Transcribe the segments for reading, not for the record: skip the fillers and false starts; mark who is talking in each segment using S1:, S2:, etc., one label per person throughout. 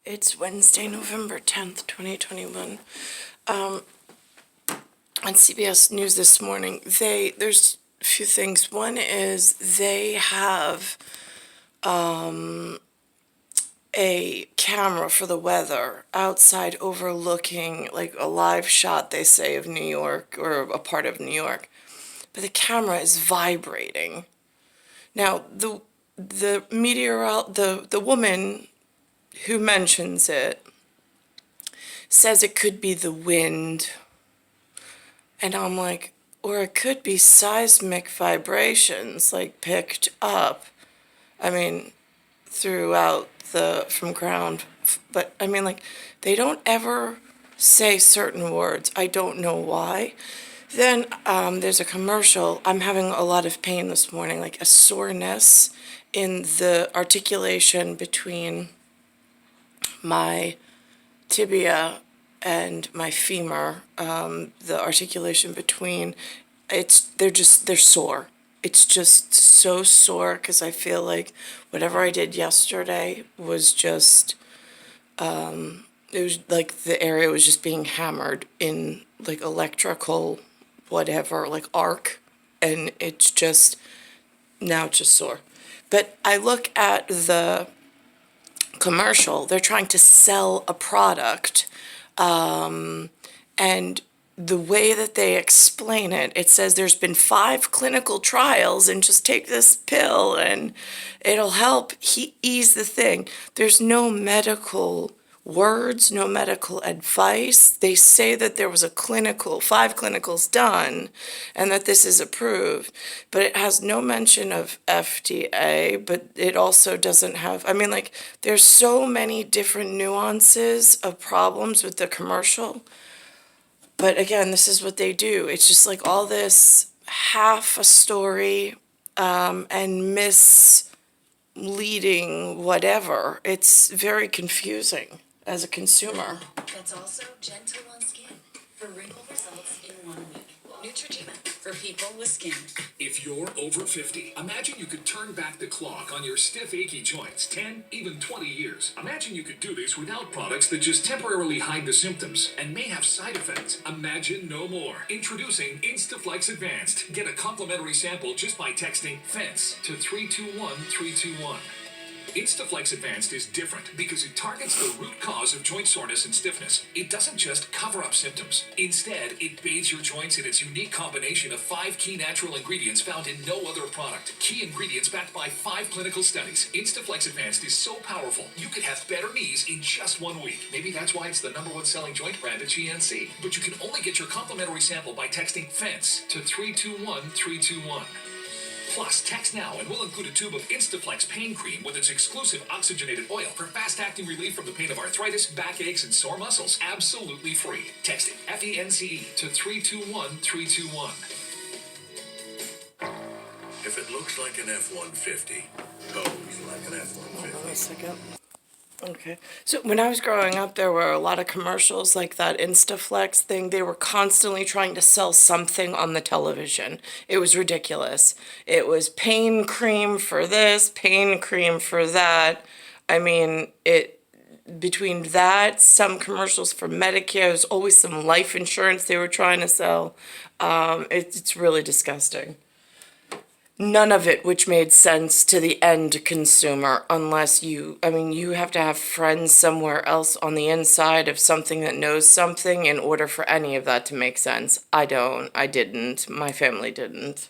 S1: It's Wednesday, November 10th, 2021. On CBS News this morning, there's a few things. One is they have a camera for the weather outside overlooking, like, a live shot, they say, of New York, or a part of New York. But the camera is vibrating. Now, the woman who mentions it says it could be the wind. And I'm like, or it could be seismic vibrations, like, picked up, I mean, throughout from ground. But, I mean, like, they don't ever say certain words. I don't know why. Then there's a commercial. I'm having a lot of pain this morning, like a soreness in the articulation between my tibia and my femur. The articulation between, they're sore. It's just so sore because I feel like whatever I did yesterday was just, it was like the area was just being hammered in, like, electrical whatever, like arc, and it's just, now it's just sore. But I look at the commercial, they're trying to sell a product, and the way that they explain it, it says there's been 5 clinical trials and just take this pill and it'll help ease the thing. There's no medical words, no medical advice. They say that there was 5 clinicals done and that this is approved, but it has no mention of FDA, but it also doesn't have, I mean, like, there's so many different nuances of problems with the commercial. But again, this is what they do. It's just like all this half a story, and misleading whatever. It's very confusing as a consumer.
S2: That's also gentle on skin for wrinkle results in 1 week. Neutrogena for people with skin.
S3: If you're over 50, imagine you could turn back the clock on your stiff, achy joints 10, even 20 years. Imagine you could do this without products that just temporarily hide the symptoms and may have side effects. Imagine no more. Introducing Instaflex Advanced. Get a complimentary sample just by texting FENCE to 321321. Instaflex Advanced is different because it targets the root cause of joint soreness and stiffness. It doesn't just cover up symptoms. Instead, it bathes your joints in its unique combination of 5 key natural ingredients found in no other product. Key ingredients backed by 5 clinical studies. Instaflex Advanced is so powerful, you could have better knees in just 1 week. Maybe that's why it's the #1 selling joint brand at GNC. But you can only get your complimentary sample by texting FENCE to 321321. Plus, text now and we'll include a tube of Instaflex pain cream with its exclusive oxygenated oil for fast-acting relief from the pain of arthritis, backaches, and sore muscles. Absolutely free. Texting FENCE to 321321.
S4: If it looks like an F-150, pose like an F-150.
S1: Hold on a second. Okay. So when I was growing up, there were a lot of commercials like that Instaflex thing. They were constantly trying to sell something on the television. It was ridiculous. It was pain cream for this, pain cream for that. I mean, between that, some commercials for Medicare, there's always some life insurance they were trying to sell. It's really disgusting. None of it which made sense to the end consumer unless you have to have friends somewhere else on the inside of something that knows something in order for any of that to make sense. I didn't, my family didn't.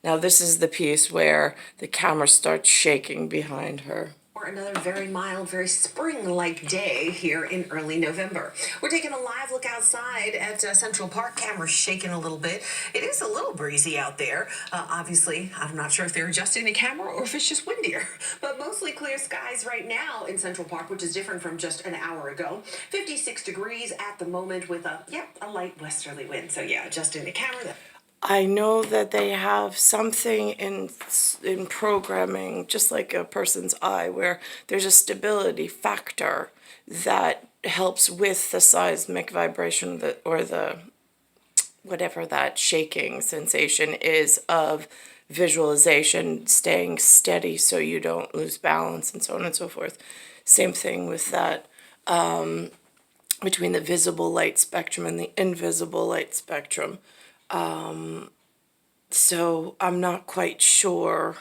S1: Now this is the piece where the camera starts shaking behind her.
S2: Another very mild, very spring-like day here in early November. We're taking a live look outside at Central Park. Camera's shaking a little bit. It is a little breezy out there. Obviously, I'm not sure if they're adjusting the camera or if it's just windier. But mostly clear skies right now in Central Park, which is different from just an hour ago. 56 degrees at the moment with a light westerly wind. So yeah, adjusting the camera.
S1: I know that they have something in programming, just like a person's eye, where there's a stability factor that helps with the seismic vibration or the whatever that shaking sensation is of visualization, staying steady so you don't lose balance and so on and so forth. Same thing with that. between the visible light spectrum and the invisible light spectrum. So I'm not quite sure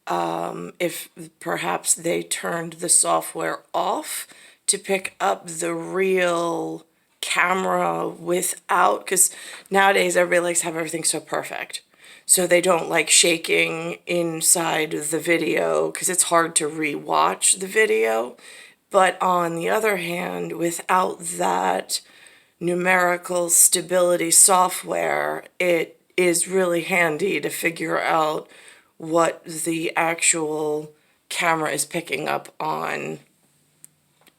S1: if perhaps they turned the software off to pick up the real camera without, because nowadays everybody likes to have everything so perfect. So they don't like shaking inside the video because it's hard to re-watch the video. But on the other hand, without that numerical stability software, it is really handy to figure out what the actual camera is picking up on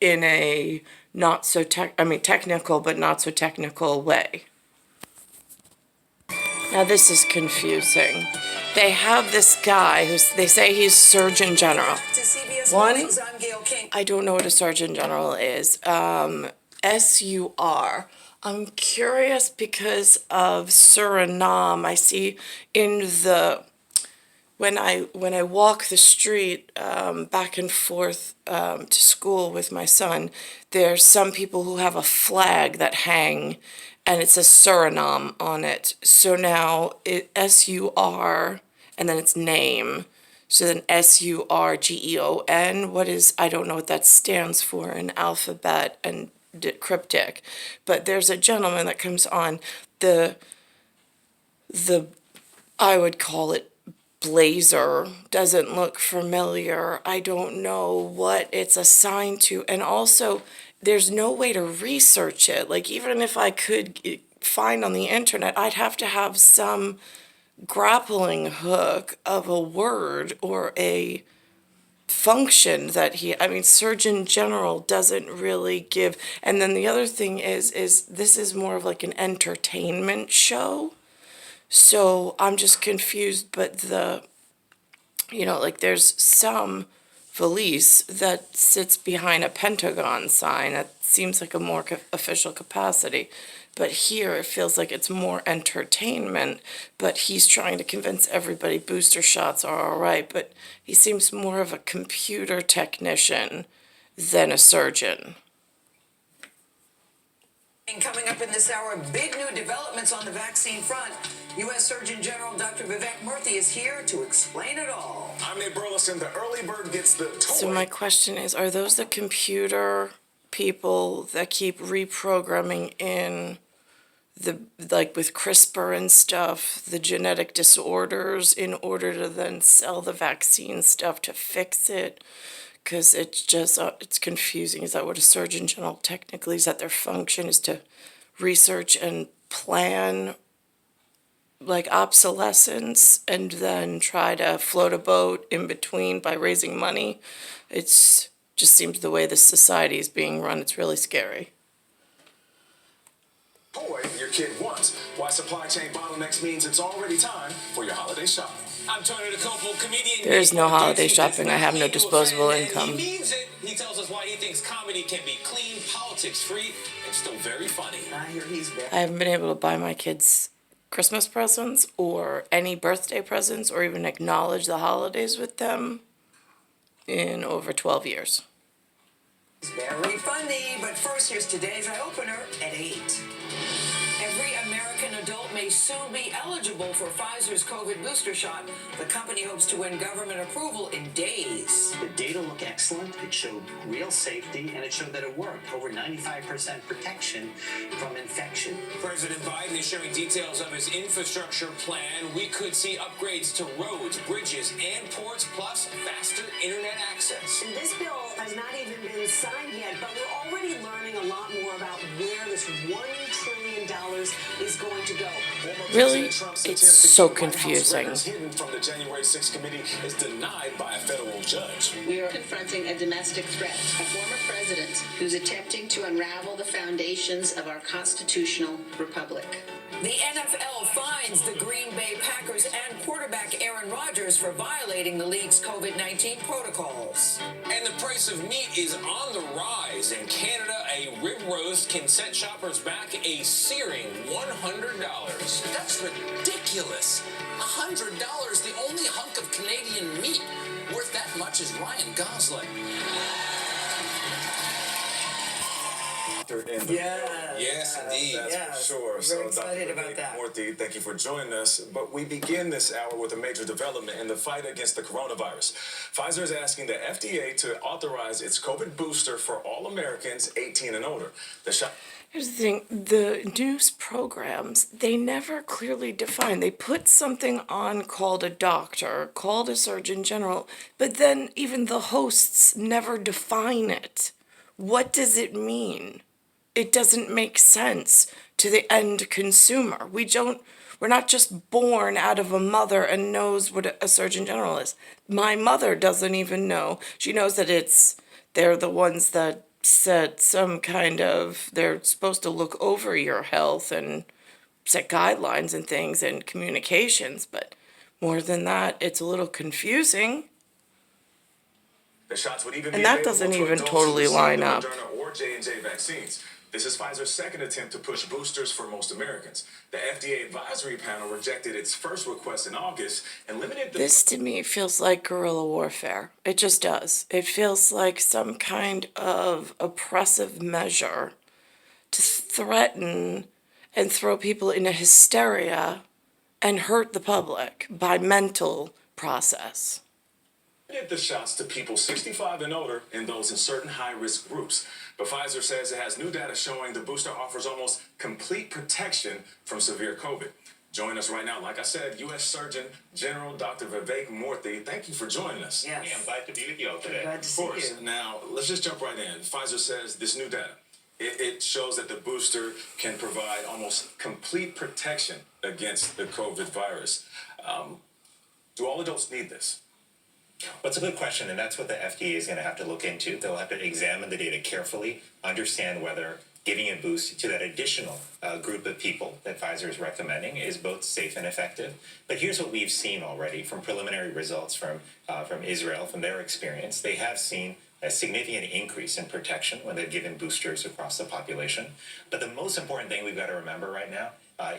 S1: in a not so technical but not so technical way. Now this is confusing. They have this guy they say he's Surgeon General. One, I don't know what a Surgeon General is. SUR. I'm curious because of Suriname. I see in the when I walk the street back and forth to school with my son, there's some people who have a flag that hang, and it says Suriname on it. So now it SUR, and then its name. So then SURGEON. I don't know what that stands for in alphabet and cryptic, but there's a gentleman that comes on the I would call it blazer, doesn't look familiar. I don't know what it's assigned to, and also there's no way to research it. Like, even if I could find on the internet, I'd have to have some grappling hook of a word or a function that Surgeon General doesn't really give. And then the other thing is this is more of like an entertainment show. So I'm just confused, but there's some valise that sits behind a Pentagon sign. That seems like a more official capacity. But here it feels like it's more entertainment, but he's trying to convince everybody booster shots are all right. But he seems more of a computer technician than a surgeon.
S2: And coming up in this hour, big new developments on the vaccine front. U.S. Surgeon General Dr. Vivek Murthy is here to explain it all.
S5: I'm Nate Burleson. The early bird gets the toy.
S1: So my question is, are those the computer people that keep reprogramming in with CRISPR and stuff, the genetic disorders in order to then sell the vaccine stuff to fix it? Because it's just, it's confusing. Is that what a Surgeon General technically, is that their function is to research and plan obsolescence and then try to float a boat in between by raising money? It's just seems the way this society is being run, it's really scary.
S5: Toy your kid wants. Why supply chain bottlenecks means it's already time for your holiday shopping.
S6: I'm Tony Nicole, comedian.
S1: There is no holiday shopping. I have no disposable income.
S6: He means it. He tells us why he thinks comedy can be clean, politics-free, and still very funny.
S2: I hear he's back.
S1: I haven't been able to buy my kids Christmas presents or any birthday presents or even acknowledge the holidays with them in over 12 years.
S2: It's very funny, but first here's today's eye-opener at 8. Every American adult may soon be eligible for Pfizer's COVID booster shot. The company hopes to win government approval in days.
S7: The data look excellent. It showed real safety, and it showed that it worked. Over 95% protection from infection.
S6: President Biden is sharing details of his infrastructure plan. We could see upgrades to roads, bridges, and ports, plus faster internet access.
S2: And this bill has not even been signed yet, but we're already learning a lot more about where this $1 trillion is going to go.
S1: Really? It's so confusing.
S5: Hidden from the January 6th committee is denied by a federal judge.
S8: We are confronting a domestic threat, a former president who's attempting to unravel the foundations of our constitutional republic.
S2: The NFL fines the Green Bay Packers and quarterback Aaron Rodgers for violating the league's COVID-19 protocols.
S6: And the price of meat is on the rise. In Canada, a rib roast can set shoppers back a searing $100. That's ridiculous. $100, the only hunk of Canadian meat worth that much is Ryan Gosling.
S5: doctor in the
S6: Yes, indeed.
S5: That's
S2: Yes,
S5: for sure.
S2: we're
S5: So,
S2: very excited
S5: Dr.
S2: about
S5: Vivek
S2: that.
S5: Murthy, thank you for joining us. But we begin this hour with a major development in the fight against the coronavirus. Pfizer is asking the FDA to authorize its COVID booster for all Americans 18 and older. The shot.
S1: Here's the thing, the news programs, they never clearly define. They put something on called a doctor, called a surgeon general, but then even the hosts never define it. What does it mean? It doesn't make sense to the end consumer. We're not just born out of a mother and knows what a surgeon general is. My mother doesn't even know. She knows that they're the ones that set some kind of, they're supposed to look over your health and set guidelines and things and communications, but more than that, it's a little confusing.
S5: The shots would even
S1: And
S5: be
S1: that
S5: available
S1: doesn't
S5: to
S1: even
S5: adults who
S1: totally
S5: received
S1: line
S5: the
S1: up.
S5: Moderna or J&J vaccines. This is Pfizer's second attempt to push boosters for most Americans. The FDA advisory panel rejected its first request in August and limited the...
S1: This to me feels like guerrilla warfare. It just does. It feels like some kind of oppressive measure to threaten and throw people into hysteria and hurt the public by mental process.
S5: The shots to people 65 and older and those in certain high-risk groups. But Pfizer says it has new data showing the booster offers almost complete protection from severe COVID. Join us right now, like I said, U.S. Surgeon General Dr. Vivek Murthy. Thank you for joining us.
S2: Yes.
S6: I'm glad to be with you all today.
S2: Glad to
S5: Of
S2: see
S5: course.
S2: you.
S5: Now, let's just jump right in. Pfizer says this new data. It shows that the booster can provide almost complete protection against the COVID virus. Do all adults need this?
S9: Well, it's a good question, and that's what the FDA is going to have to look into. They'll have to examine the data carefully, understand whether giving a boost to that additional group of people that Pfizer is recommending is both safe and effective. But here's what we've seen already from preliminary results from Israel, from their experience. They have seen a significant increase in protection when they've given boosters across the population. But the most important thing we've got to remember right now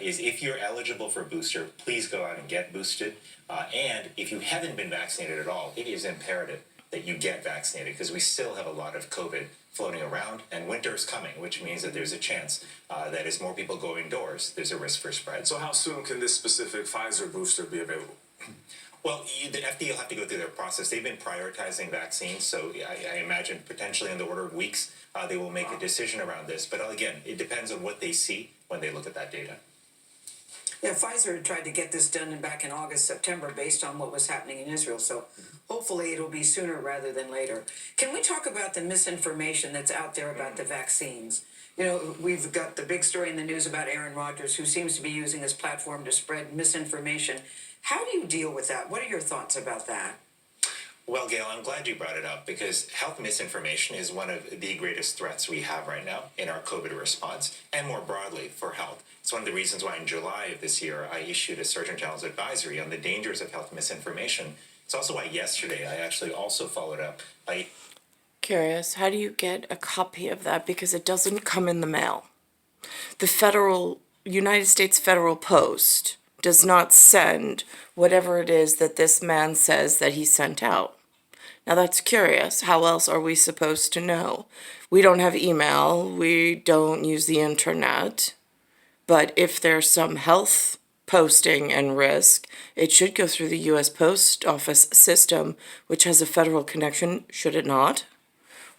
S9: is if you're eligible for a booster, please go out and get boosted. And if you haven't been vaccinated at all, it is imperative that you get vaccinated because we still have a lot of COVID floating around, and winter is coming, which means that there's a chance that as more people go indoors, there's a risk for spread.
S5: So how soon can this specific Pfizer booster be available?
S9: Well, the FDA will have to go through their process. They've been prioritizing vaccines, so I imagine potentially in the order of weeks, they will make a decision around this. But again, it depends on what they see when they look at that data.
S10: Yeah, Pfizer tried to get this done back in August, September, based on what was happening in Israel. So hopefully it'll be sooner rather than later. Can we talk about the misinformation that's out there about the vaccines? You know, we've got the big story in the news about Aaron Rodgers, who seems to be using his platform to spread misinformation. How do you deal with that? What are your thoughts about that?
S9: Well, Gail, I'm glad you brought it up because health misinformation is one of the greatest threats we have right now in our COVID response and more broadly for health. It's one of the reasons why in July of this year, I issued a Surgeon General's advisory on the dangers of health misinformation. It's also why yesterday I actually also followed up by...
S1: Curious, how do you get a copy of that? Because it doesn't come in the mail. The United States Federal Post does not send whatever it is that this man says that he sent out. Now that's curious. How else are we supposed to know? We don't have email. We don't use the internet. But if there's some health posting and risk, it should go through the U.S. Post Office system, which has a federal connection, should it not?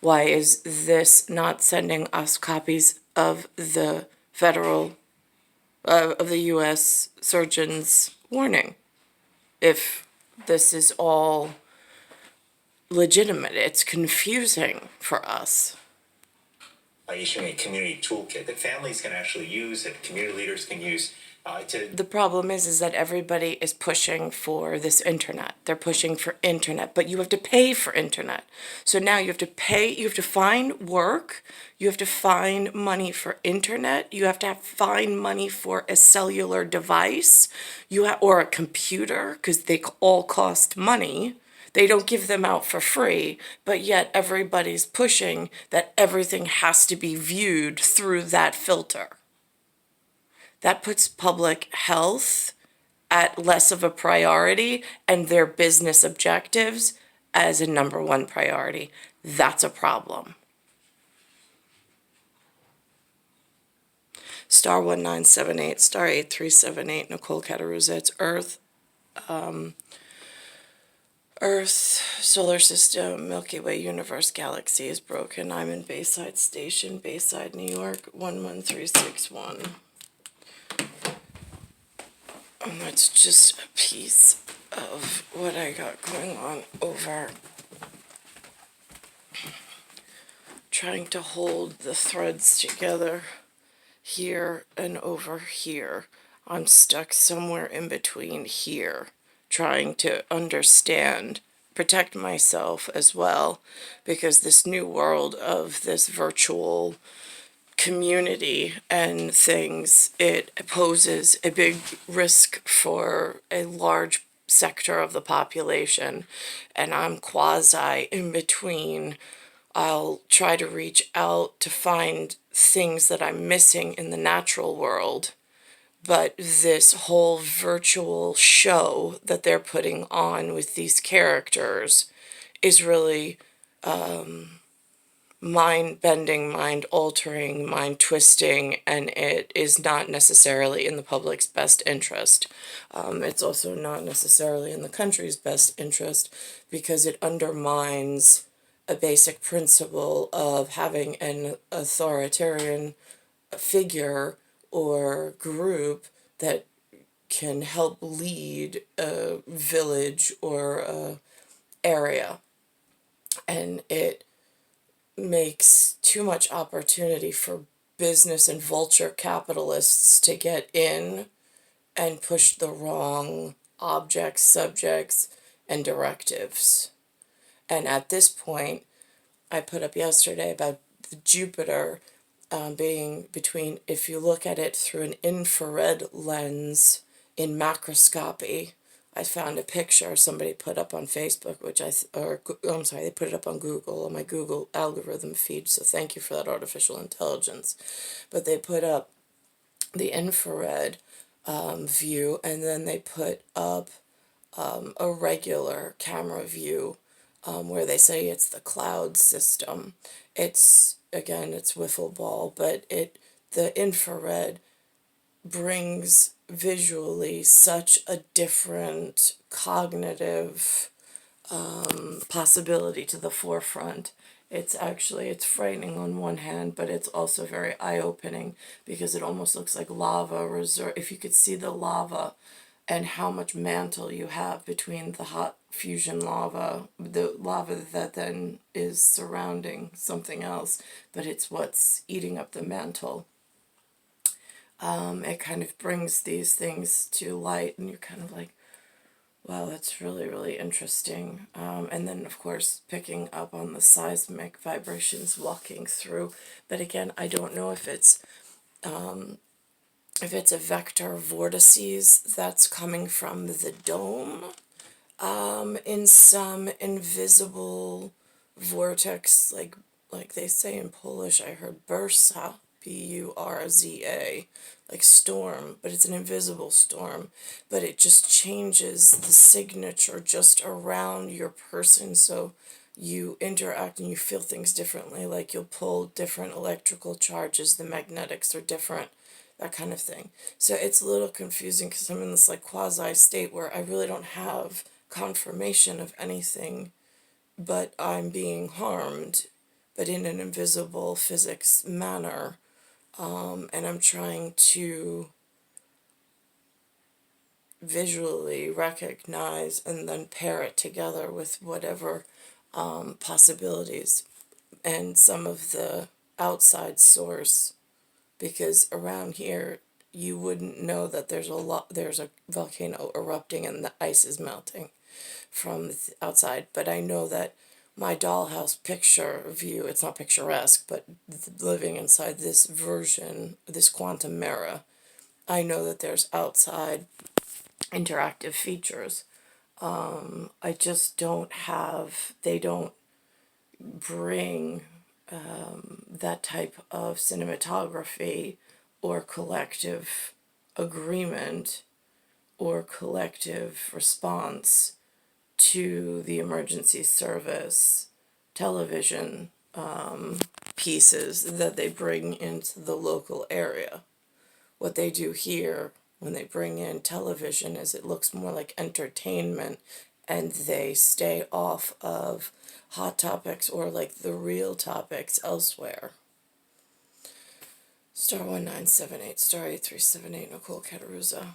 S1: Why is this not sending us copies of the of the U.S. surgeon's warning? If this is all legitimate, it's confusing for us.
S9: By issuing a community toolkit that families can actually use, that community leaders can use
S1: The problem is that everybody is pushing for this internet. They're pushing for internet, but you have to pay for internet. So now you have to pay, you have to find work, you have to find money for internet, you have to find money for a cellular device, or a computer, because they all cost money. They don't give them out for free, but yet everybody's pushing that everything has to be viewed through that filter. That puts public health at less of a priority and their business objectives as a number one priority. That's a problem. star 1978, star 8378, Nicole Cattaruzza. It's Earth, solar system, Milky Way, universe, galaxy is broken. I'm in Bayside Station, Bayside, New York, 11361. And that's just a piece of what I got going on over trying to hold the threads together here and over here. I'm stuck somewhere in between here, trying to understand, protect myself as well, because this new world of this virtual community and things, it poses a big risk for a large sector of the population, and I'm quasi in between. I'll try to reach out to find things that I'm missing in the natural world, but this whole virtual show that they're putting on with these characters is really mind-bending, mind-altering, mind-twisting, and it is not necessarily in the public's best interest. It's also not necessarily in the country's best interest, because it undermines a basic principle of having an authoritarian figure or group that can help lead a village or a area. And it makes too much opportunity for business and vulture capitalists to get in and push the wrong objects, subjects, and directives. And at this point, I put up yesterday about the Jupiter being between, if you look at it through an infrared lens in macroscopy. I found a picture somebody put up on Facebook, I'm sorry, they put it up on Google, on my Google algorithm feed, so thank you for that, artificial intelligence. But they put up the infrared view, and then they put up a regular camera view where they say it's the cloud system. It's, again, it's wiffle ball, but the infrared brings visually such a different cognitive possibility to the forefront. It's frightening on one hand, but it's also very eye-opening, because it almost looks like lava reserve. If you could see the lava and how much mantle you have between the hot fusion lava, the lava that then is surrounding something else, but it's what's eating up the mantle. It kind of brings these things to light, and you're kind of like, wow, that's really, really interesting. And then, of course, picking up on the seismic vibrations walking through. But again, I don't know if it's a vector of vortices that's coming from the dome in some invisible vortex, like they say in Polish. I heard burza, Burza, like storm, but it's an invisible storm, but it just changes the signature just around your person, so you interact and you feel things differently, like you'll pull different electrical charges, the magnetics are different, that kind of thing. So it's a little confusing, because I'm in this like quasi state where I really don't have confirmation of anything, but I'm being harmed, but in an invisible physics manner. And I'm trying to visually recognize and then pair it together with whatever possibilities and some of the outside source, because around here you wouldn't know that there's a volcano erupting and the ice is melting from the outside. But I know that my dollhouse picture view, it's not picturesque, but living inside this version, this quantum mirror, I know that there's outside interactive features. I just don't have, they don't bring that type of cinematography or collective agreement or collective response to the emergency service television pieces that they bring into the local area. what they do here when they bring in television is it looks more like entertainment, and they stay off of hot topics or like the real topics elsewhere. Star 1978, star 8378, Nicole Cattaruzza.